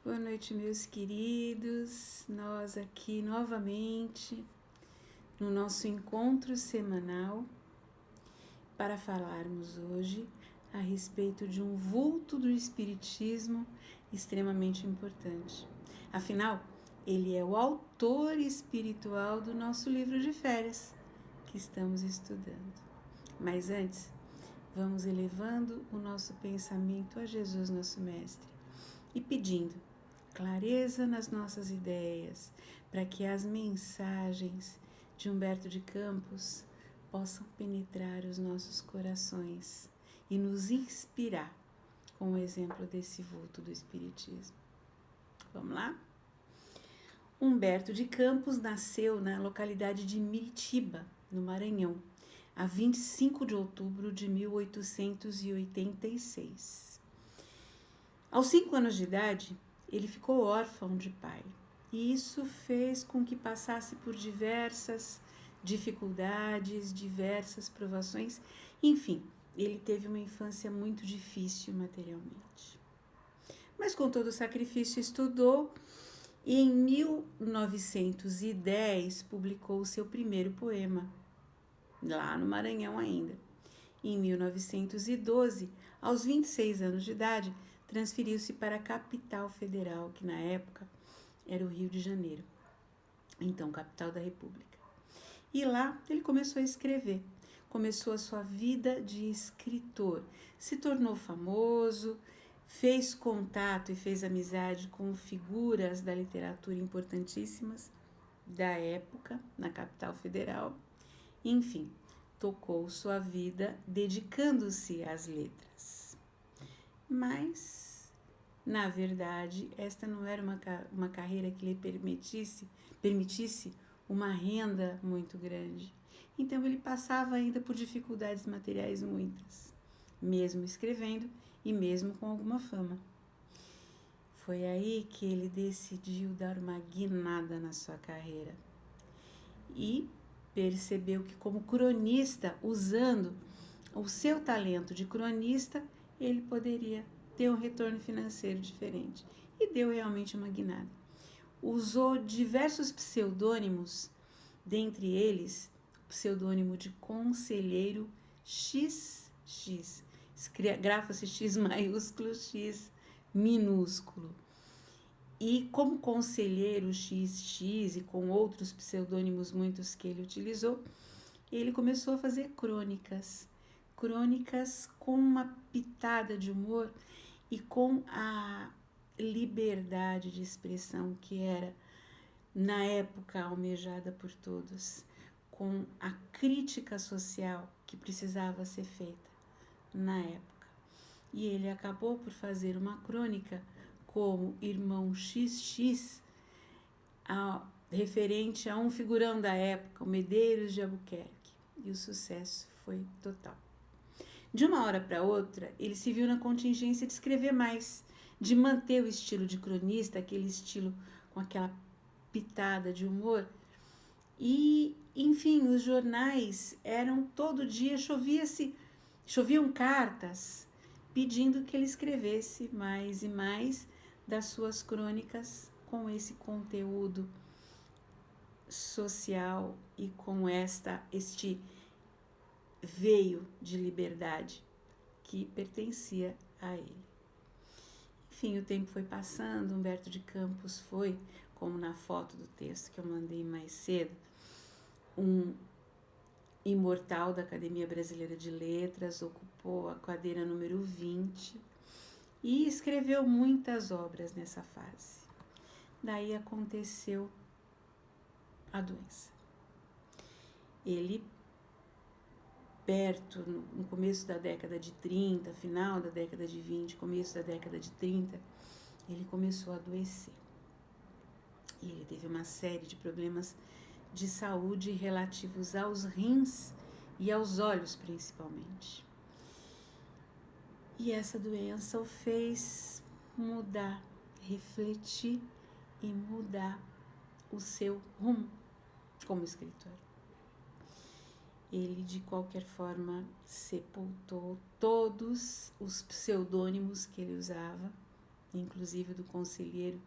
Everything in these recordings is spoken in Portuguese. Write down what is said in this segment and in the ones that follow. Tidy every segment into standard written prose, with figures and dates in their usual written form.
Boa noite, meus queridos. Nós aqui novamente no nosso encontro semanal para falarmos hoje a respeito de um vulto do Espiritismo extremamente importante. Afinal, ele é o autor espiritual do nosso livro de férias que estamos estudando. Mas antes, vamos elevando o nosso pensamento a Jesus, nosso Mestre, e pedindo clareza nas nossas ideias, para que as mensagens de Humberto de Campos possam penetrar os nossos corações e nos inspirar com o exemplo desse vulto do Espiritismo. Vamos lá? Humberto de Campos nasceu na localidade de Miritiba, no Maranhão, a 25 de outubro de 1886. Aos 5 anos de idade, ele ficou órfão de pai, e isso fez com que passasse por diversas dificuldades, diversas provações. Enfim, ele teve uma infância muito difícil materialmente. Mas com todo o sacrifício estudou e em 1910 publicou o seu primeiro poema, lá no Maranhão ainda. Em 1912, aos 26 anos de idade, transferiu-se para a capital federal, que na época era o Rio de Janeiro, então capital da República. E lá ele começou a escrever, começou a sua vida de escritor, se tornou famoso, fez contato e fez amizade com figuras da literatura importantíssimas da época, na capital federal, enfim, tocou sua vida dedicando-se às letras. Mas, na verdade, esta não era uma carreira que lhe permitisse uma renda muito grande. Então ele passava ainda por dificuldades materiais muitas, mesmo escrevendo e mesmo com alguma fama. Foi aí que ele decidiu dar uma guinada na sua carreira e percebeu que, como cronista, usando o seu talento de cronista, ele poderia ter um retorno financeiro diferente. E deu realmente uma guinada. Usou diversos pseudônimos, dentre eles o pseudônimo de Conselheiro XX, grafa-se X maiúsculo, X minúsculo. E como Conselheiro XX e com outros pseudônimos muitos que ele utilizou, ele começou a fazer crônicas com uma pitada de humor e com a liberdade de expressão que era, na época, almejada por todos, com a crítica social que precisava ser feita na época. E ele acabou por fazer uma crônica como Irmão XX, referente a um figurão da época, o Medeiros de Albuquerque, e o sucesso foi total. De uma hora para outra, ele se viu na contingência de escrever mais, de manter o estilo de cronista, aquele estilo com aquela pitada de humor. E, enfim, os jornais eram todo dia, choviam cartas pedindo que ele escrevesse mais e mais das suas crônicas com esse conteúdo social e com este veio de liberdade que pertencia a ele. Enfim, o tempo foi passando, Humberto de Campos foi, como na foto do texto que eu mandei mais cedo, um imortal da Academia Brasileira de Letras, ocupou a cadeira número 20 e escreveu muitas obras nessa fase. Daí aconteceu a doença. Ele, no começo da década de 30, final da década de 20, começo da década de 30, ele começou a adoecer. E ele teve uma série de problemas de saúde relativos aos rins e aos olhos, principalmente. E essa doença o fez mudar, refletir e mudar o seu rumo como escritor. Ele, de qualquer forma, sepultou todos os pseudônimos que ele usava inclusive do conselheiro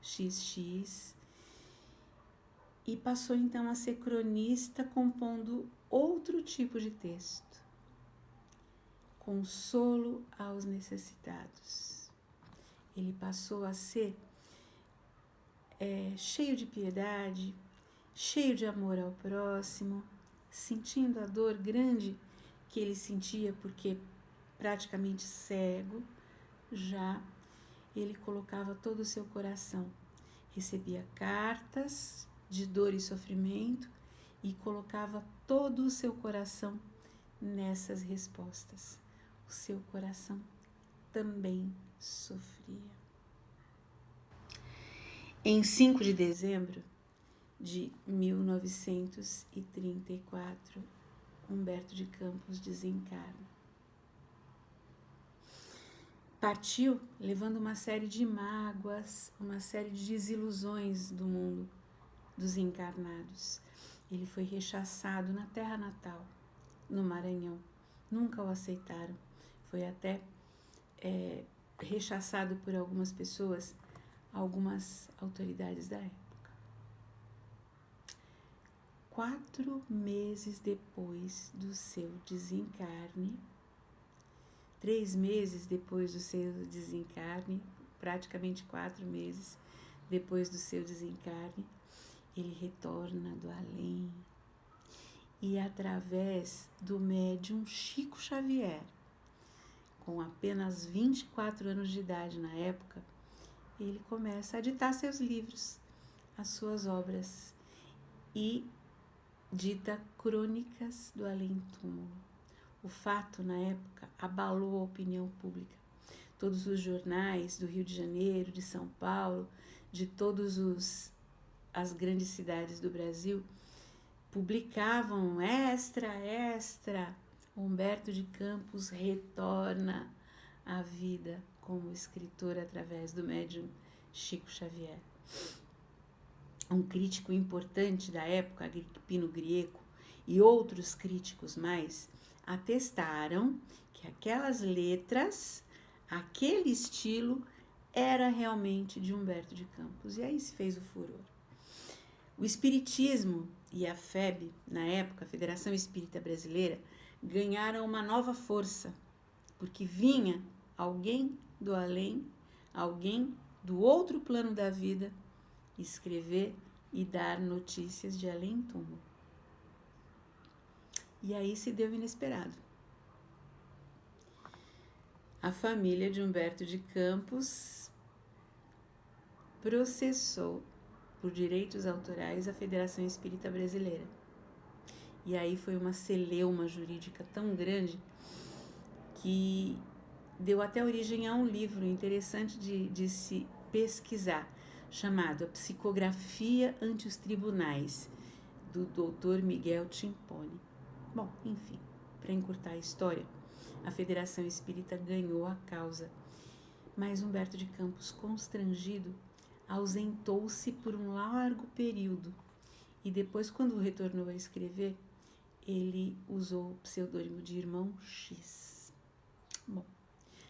XX, e passou então a ser cronista compondo outro tipo de texto, consolo aos necessitados. Ele passou a ser cheio de piedade, cheio de amor ao próximo, sentindo a dor grande que ele sentia porque praticamente cego, já ele colocava todo o seu coração, recebia cartas de dor e sofrimento e colocava todo o seu coração nessas respostas. O seu coração também sofria. Em 5 de dezembro de 1934, Humberto de Campos desencarna. Partiu levando uma série de mágoas, uma série de desilusões do mundo dos encarnados. Ele foi rechaçado na terra natal, no Maranhão. Nunca o aceitaram. Foi até rechaçado por algumas pessoas, algumas autoridades da época. 4 meses depois do seu desencarne, 3 meses depois do seu desencarne, praticamente 4 meses depois do seu desencarne, ele retorna do além e, através do médium Chico Xavier, com apenas 24 anos de idade na época, ele começa a ditar seus livros, as suas obras, e dita Crônicas do Além-Túmulo. O fato, na época, abalou a opinião pública. Todos os jornais do Rio de Janeiro, de São Paulo, de todas as grandes cidades do Brasil, publicavam extra, Humberto de Campos retorna à vida como escritor através do médium Chico Xavier. Um crítico importante da época, Agripino Grieco, e outros críticos mais, atestaram que aquelas letras, aquele estilo, era realmente de Humberto de Campos. E aí se fez o furor. O Espiritismo e a FEB, na época, a Federação Espírita Brasileira, ganharam uma nova força, porque vinha alguém do além, alguém do outro plano da vida, escrever e dar notícias de além-túmulo. E aí se deu inesperado. A família de Humberto de Campos processou por direitos autorais a Federação Espírita Brasileira. E aí foi uma celeuma jurídica tão grande que deu até origem a um livro interessante de se pesquisar, chamado A Psicografia ante os Tribunais, do Dr. Miguel Timpone. Bom, enfim, para encurtar a história, a Federação Espírita ganhou a causa, mas Humberto de Campos, constrangido, ausentou-se por um largo período e depois, quando retornou a escrever, ele usou o pseudônimo de Irmão X. Bom,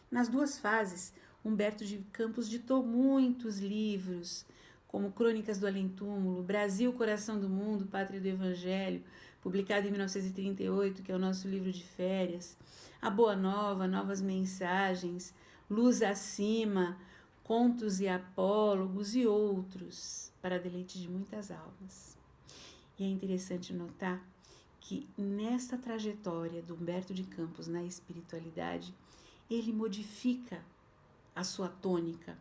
nas 2 fases, Humberto de Campos ditou muitos livros, como Crônicas do Além-Túmulo, Brasil, Coração do Mundo, Pátria do Evangelho, publicado em 1938, que é o nosso livro de férias, A Boa Nova, Novas Mensagens, Luz Acima, Contos e Apólogos e outros, para deleite de muitas almas. E é interessante notar que nesta trajetória do Humberto de Campos na espiritualidade, ele modifica a sua tônica.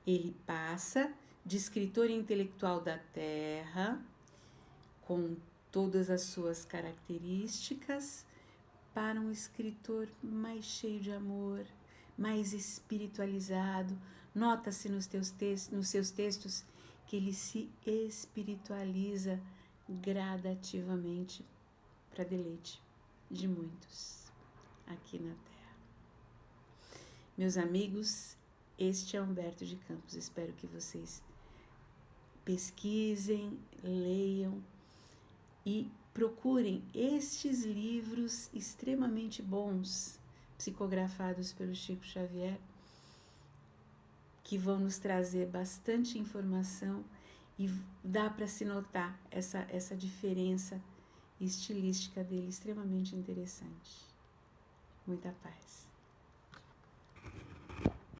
Ele passa de escritor intelectual da terra, com todas as suas características, para um escritor mais cheio de amor, mais espiritualizado. Nota-se nos seus textos que ele se espiritualiza gradativamente para deleite de muitos aqui na Terra. Meus amigos, este é Humberto de Campos. Espero que vocês pesquisem, leiam e procurem estes livros extremamente bons, psicografados pelo Chico Xavier, que vão nos trazer bastante informação e dá para se notar essa diferença estilística dele extremamente interessante. Muita paz.